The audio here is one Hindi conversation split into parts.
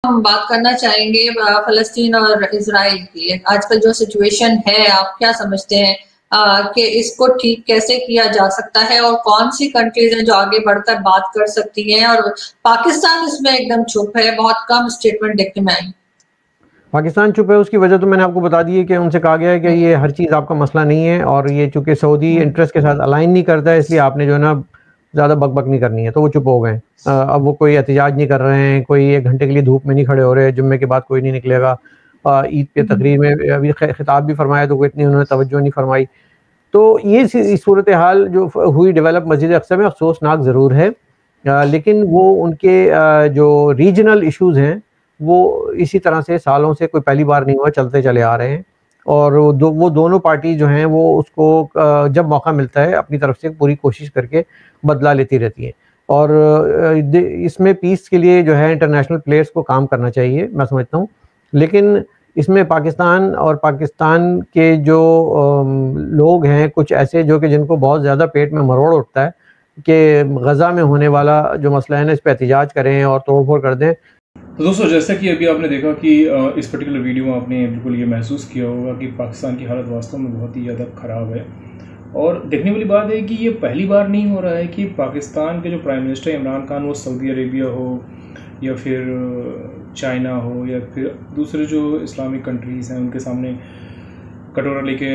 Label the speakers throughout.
Speaker 1: हम बात करना चाहेंगे फ़लस्तीन और इज़राइल की। आजकल जो सिचुएशन है, आप क्या समझते हैं कि इसको ठीक कैसे किया जा सकता है और कौन सी कंट्रीज हैं जो आगे बढ़कर बात कर सकती हैं? और पाकिस्तान इसमें एकदम चुप है, बहुत कम स्टेटमेंट देखने में आई।
Speaker 2: पाकिस्तान चुप है, उसकी वजह तो मैंने आपको बता दी है कि उनसे कहा गया है कि ये हर चीज़ आपका मसला नहीं है, और ये चूंकि सऊदी इंटरेस्ट के साथ अलाइन नहीं करता है, इसलिए आपने जो है ना ज़्यादा बकबक नहीं करनी है, तो वो चुप हो गए। अब वो कोई एहतजाज नहीं कर रहे हैं, कोई 1 घंटे के लिए धूप में नहीं खड़े हो रहे, जुम्मे के बाद कोई नहीं निकलेगा। ईद के तकरीर में अभी खिताब भी फरमाया तो कोई इतनी उन्होंने तवज्जो नहीं फरमाई। तो ये सूरत हाल जो हुई डेवलप मस्जिद अक्सा में, अफसोसनाक ज़रूर है, लेकिन वो उनके जो रीजनल इश्यूज़ हैं वो इसी तरह से सालों से कोई पहली बार नहीं हुआ, चलते चले आ रहे हैं। और वो दोनों पार्टी जो हैं वो उसको जब मौका मिलता है अपनी तरफ से पूरी कोशिश करके बदला लेती रहती हैं। और इसमें पीस के लिए जो है इंटरनेशनल प्लेयर्स को काम करना चाहिए, मैं समझता हूँ। लेकिन इसमें पाकिस्तान और पाकिस्तान के जो लोग हैं कुछ ऐसे जो कि जिनको बहुत ज़्यादा पेट में मरोड़ उठता है कि गज़ा में होने वाला जो मसला है ना, इस पर एहतजाज करें और तोड़ फोड़ कर दें।
Speaker 3: तो दोस्तों, जैसा कि अभी आपने देखा कि इस पर्टिकुलर वीडियो में आपने बिल्कुल ये महसूस किया होगा कि पाकिस्तान की हालत वास्तव में बहुत ही ज़्यादा ख़राब है। और देखने वाली बात है कि ये पहली बार नहीं हो रहा है कि पाकिस्तान के जो प्राइम मिनिस्टर इमरान खान, वो सऊदी अरेबिया हो या फिर चाइना हो या फिर दूसरे जो इस्लामिक कंट्रीज़ हैं, उनके सामने कटोरा लेके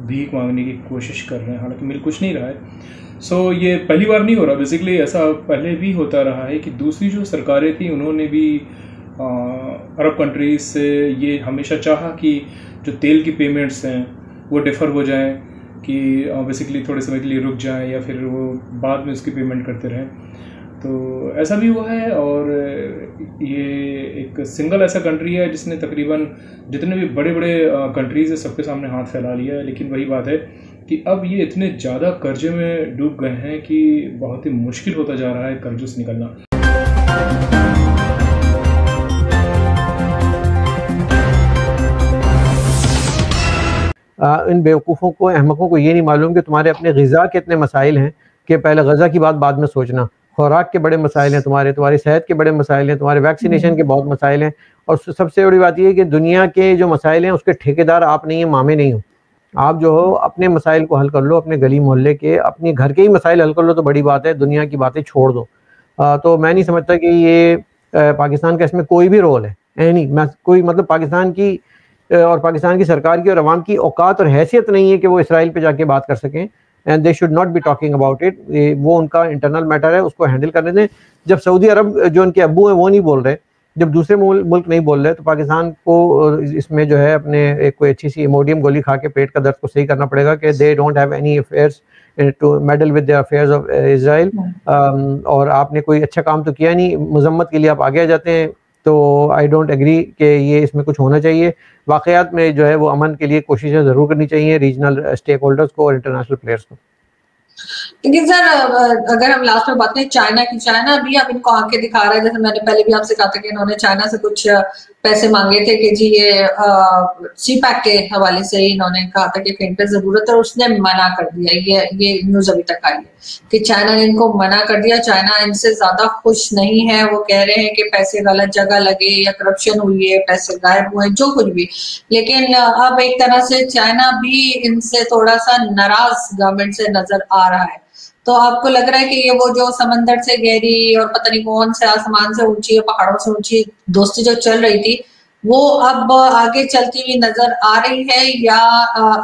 Speaker 3: भीख मांगने की कोशिश कर रहे हैं, हालांकि मिल कुछ नहीं रहा है। ये पहली बार नहीं हो रहा। बेसिकली ऐसा पहले भी होता रहा है कि दूसरी जो सरकारें थी उन्होंने भी अरब कंट्रीज से ये हमेशा चाहा कि जो तेल की पेमेंट्स हैं वो डिफ़र हो जाएं, कि बेसिकली थोड़े समय के लिए रुक जाएं या फिर वो बाद में उसकी पेमेंट करते रहें। तो ऐसा भी हुआ है। और ये एक सिंगल ऐसा कंट्री है जिसने तकरीबन जितने भी बड़े बड़े कंट्रीज़ है सबके सामने हाथ फैला लिया है। लेकिन वही बात है कि अब ये इतने ज़्यादा कर्जे में डूब गए हैं कि बहुत ही मुश्किल होता जा रहा है कर्जों से निकलना।
Speaker 2: इन बेवकूफ़ों को, अहमकों को ये नहीं मालूम कि तुम्हारे अपने ग़िज़ा के इतने मसाइल हैं कि पहले ग़ज़ा की बात बाद में सोचना। खुराक के बड़े मसाइल हैं तुम्हारी सेहत के बड़े मसाइल हैं, तुम्हारे वैक्सीनेशन के बहुत मसाइल हैं। और सबसे बड़ी बात यह है कि दुनिया के जो मसाइल हैं उसके ठेकेदार आप नहीं हैं, मामे नहीं हो। आप जो हो अपने मसाइल को हल कर लो, अपने गली मोहल्ले के, अपने घर के ही मसाइल हल कर लो तो बड़ी बात है, दुनिया की बातें छोड़ दो। तो मैं नहीं समझता कि ये पाकिस्तान का इसमें कोई भी रोल है। नहीं, मैं कोई मतलब पाकिस्तान की और पाकिस्तान की सरकार की और अवाम की औकात और हैसियत नहीं है कि वो इसराइल पे जाके बात कर सकें। And they should not be talking about it. वो उनका इंटरनल मैटर है, उसको हैंडल करने दें। जब सऊदी अरब जो उनके अब्बू हैं वो नहीं बोल रहे, जब दूसरे मुल्क नहीं बोल रहे, तो पाकिस्तान को इसमें जो है अपने एक कोई अच्छी सी इमोडियम गोली खा के पेट का दर्द को सही करना पड़ेगा कि they don't have any affairs to meddle with the affairs of Israel. और आपने कोई अच्छा काम तो किया नहीं, मजम्मत के लिए आप आगे आ जाते हैं। तो आई डोंट एग्री कि ये इसमें कुछ होना चाहिए। वाकयात में जो है वो अमन के लिए कोशिशें ज़रूर करनी चाहिए रीजनल स्टेक होल्डर्स को और इंटरनेशनल प्लेयर्स को।
Speaker 1: लेकिन सर, अगर हम लास्ट में बात करें चाइना की, चाइना भी अब इनको आंखें दिखा रहा है। जैसे मैंने पहले भी आपसे कहा था कि इन्होंने चाइना से कुछ पैसे मांगे थे कि जी ये सी पैक के हवाले से इन्होंने कहा था कि कहीं पे जरूरत है, और उसने मना कर दिया। ये न्यूज अभी तक आई है कि चाइना ने इनको मना कर दिया। चाइना इनसे ज्यादा खुश नहीं है। वो कह रहे हैं कि पैसे गलत जगह लगे या करप्शन हुई है, पैसे गायब हुए, जो कुछ भी। लेकिन अब एक तरह से चाइना भी इनसे थोड़ा सा नाराज गवर्नमेंट से नजर आ रहा है। तो आपको लग रहा है कि ये वो जो समंदर से गहरी और पता नहीं कौन से आसमान से ऊंची, पहाड़ों से ऊंची दोस्ती जो चल रही थी, वो अब आगे चलती हुई नजर आ रही है, या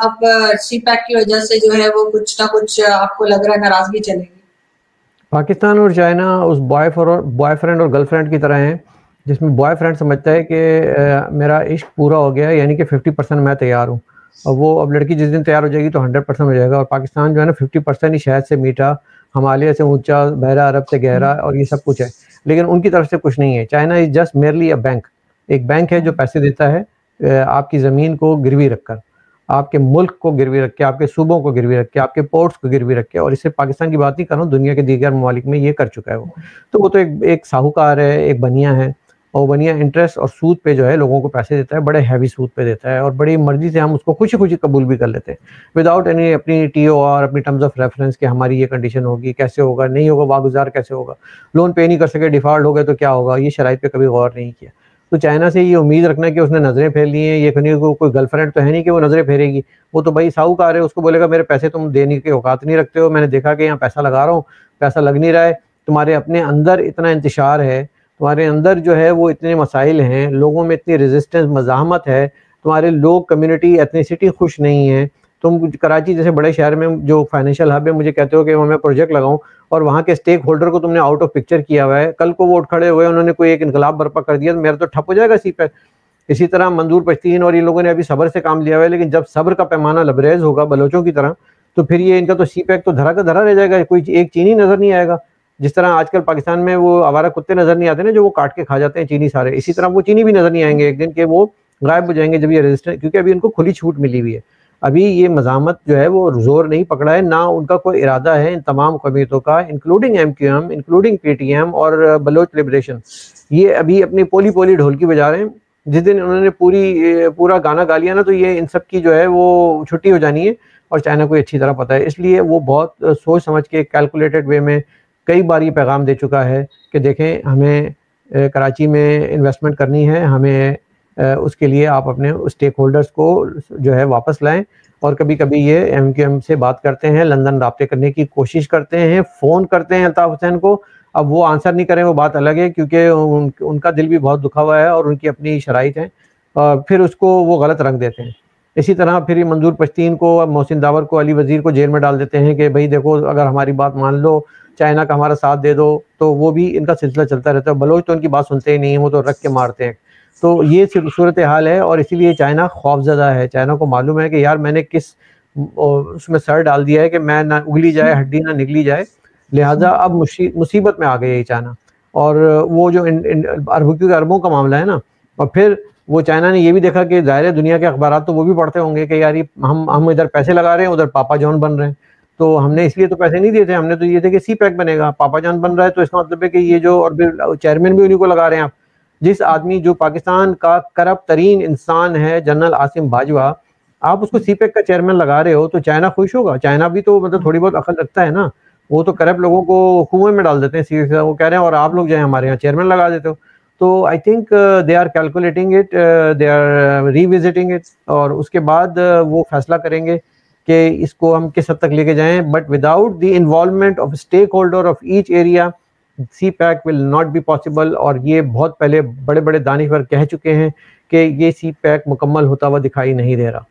Speaker 1: अब सी पैक की वजह से जो है वो कुछ ना कुछ आपको लग रहा है नाराजगी चलेगी?
Speaker 2: पाकिस्तान और चाइना उस बॉयफ्रेंड और गर्लफ्रेंड की तरह हैं, जिसमें बॉयफ्रेंड समझता है कि मेरा इश्क पूरा हो गया, यानी कि 50% मैं तैयार हूँ, और वो अब लड़की जिस दिन तैयार हो जाएगी तो 100% हो जाएगा। और पाकिस्तान जो है ना 50% ही शहद से मीठा, हिमालय से ऊंचा, बहरा अरब से गहरा, और ये सब कुछ है, लेकिन उनकी तरफ से कुछ नहीं है। China is just merely a bank. एक बैंक है जो पैसे देता है आपकी ज़मीन को गिरवी रखकर, आपके मुल्क को गिरवी रख के, आपके सूबों को गिरवी रख के, आपके पोर्ट्स को गिरवी रख के। और इससे पाकिस्तान की बात नहीं कर रहा हूँ, दुनिया के दीगर ममालिक में ये कर चुका है वो। तो वो तो एक साहूकार है, एक बनिया है, और बनिया इंटरेस्ट और सूद पे जो है लोगों को पैसे देता है, बड़े हैवी सूद पे देता है, और बड़ी मर्जी से हम उसको खुशी खुशी कबूल भी कर लेते हैं विदाउट एनी अपनी TOR, अपनी टर्म्स ऑफ रेफरेंस कि हमारी ये कंडीशन होगी, कैसे होगा, नहीं होगा, वागुजार कैसे होगा, लोन पे नहीं कर सके, डिफॉल्ट हो गए तो क्या होगा, ये शराइत पे कभी गौर नहीं किया। तो चाइना से ये उम्मीद रखना कि उसने नज़रें फेर ली हैं, ये कोई गर्लफ्रेंड तो है नहीं कि वो नज़रें फेरेगी। वो तो भाई साहूकार है, उसको बोलेगा मेरे पैसे तुम देने की औकात नहीं रखते हो, मैंने देखा कि यहाँ पैसा लगा रहा हूँ, पैसा लग नहीं रहा है, तुम्हारे अपने अंदर इतना इंतशार है, तुम्हारे अंदर जो है वो इतने मसाइल हैं, लोगों में इतनी रेजिस्टेंस मज़ाहमत है, तुम्हारे लोग कम्युनिटी एथनिसिटी खुश नहीं है। तुम कराची जैसे बड़े शहर में जो फाइनेंशियल हब है, मुझे कहते हो कि मैं प्रोजेक्ट लगाऊं और वहाँ के स्टेक होल्डर को तुमने आउट ऑफ पिक्चर किया हुआ है, कल को वो उठ खड़े हुए, उन्होंने कोई एक इनकलाब बर्पा कर दिया तो मेरा तो ठप हो जाएगा सीपैक। इसी तरह मंजूर पश्तीन और ये लोगों ने अभी सब्र से काम लिया हुआ है, लेकिन जब सब्र का पैमाना लबरेज होगा बलोचों की तरह, तो फिर ये इनका तो सीपैक तो धरा का धरा रह जाएगा, कोई एक चीनी नजर नहीं आएगा। जिस तरह आजकल पाकिस्तान में वो आवारा कुत्ते नजर नहीं आते ना, जो वो काट के खा जाते हैं चीनी सारे, इसी तरह वो चीनी भी नजर नहीं आएंगे एक दिन के, वो गायब हो जाएंगे जब ये रजिस्टर, क्योंकि अभी उनको खुली छूट मिली हुई है। अभी ये मज़ामत जो है वो जोर नहीं पकड़ा है, ना उनका कोई इरादा है इन तमाम कौमियतों का, इंक्लूडिंग MQM, इंक्लूडिंग PTM और बलोच लिबरेशन, ये अभी अपनी पोली पोली ढोलकी बजा रहे हैं। जिस दिन उन्होंने पूरा गाना गा लिया ना, तो ये इन सब की जो है वो छुट्टी हो जानी है, और चाइना को अच्छी तरह पता है, इसलिए वो बहुत सोच समझ के कैलकुलेटेड वे में कई बार ये पैगाम दे चुका है कि देखें हमें कराची में इन्वेस्टमेंट करनी है, हमें उसके लिए आप अपने स्टेक होल्डर्स को जो है वापस लाएं। और कभी कभी ये MQM से बात करते हैं, लंदन राब्ते करने की कोशिश करते हैं, फ़ोन करते हैं अल्ताफ़ हुसैन को, अब वो आंसर नहीं करें वो बात अलग है, क्योंकि उनका दिल भी बहुत दुखा हुआ है और उनकी अपनी शराइत हैं, और फिर उसको वो गलत रंग देते हैं। इसी तरह फिर मंजूर पश्तीन को, मोहसिन दावर को, अली वज़ीर को जेल में डाल देते हैं कि भाई देखो अगर हमारी बात मान लो, चाइना का हमारा साथ दे दो, तो वो भी इनका सिलसिला चलता रहता है। बलोच तो उनकी बात सुनते ही नहीं है, वो तो रख के मारते हैं। तो ये सूरत हाल है, और इसीलिए चाइना खौफजदा है। चाइना को मालूम है कि यार मैंने किस उसमें सर डाल दिया है कि मैं ना उगली जाए हड्डी ना निकली जाए, लिहाजा अब मुसीबत में आ गई है चाइना। और वो जो अरबों का मामला है ना, और फिर वो चाइना ने ये भी देखा कि ज़ाहिर दुनिया के अखबार तो वो भी पढ़ते होंगे कि यार ये हम इधर पैसे लगा रहे हैं, उधर पापा जॉन बन रहे हैं, तो हमने इसलिए तो पैसे नहीं दिए थे, हमने तो ये थे कि सीपैक बनेगा, पापा जॉन बन रहा है, तो इसका मतलब है कि ये जो, और फिर चेयरमैन भी उन्हीं को लगा रहे हैं आप। जिस आदमी जो पाकिस्तान का करप्ट तरीन इंसान है, जनरल आसिम बाजवा, आप उसको सीपैक का चेयरमैन लगा रहे हो, तो चाइना खुश होगा? चाइना भी तो मतलब थोड़ी बहुत अकल रखता है ना, वो तो करप्ट लोगों को कुएं में डाल देते हैं, वो कह रहे हैं और आप लोग जो है हमारे यहाँ चेयरमैन लगा देते हो। तो I think they are calculating it, they are revisiting it, और उसके बाद वो फैसला करेंगे कि इसको हम किस हद तक लेके जाएं, but without the involvement of stakeholder of each area CPEC will not be possible. और ये बहुत पहले बड़े बड़े दानिश्वर कह चुके हैं कि ये सीपैक मुकम्मल होता हुआ दिखाई नहीं दे रहा।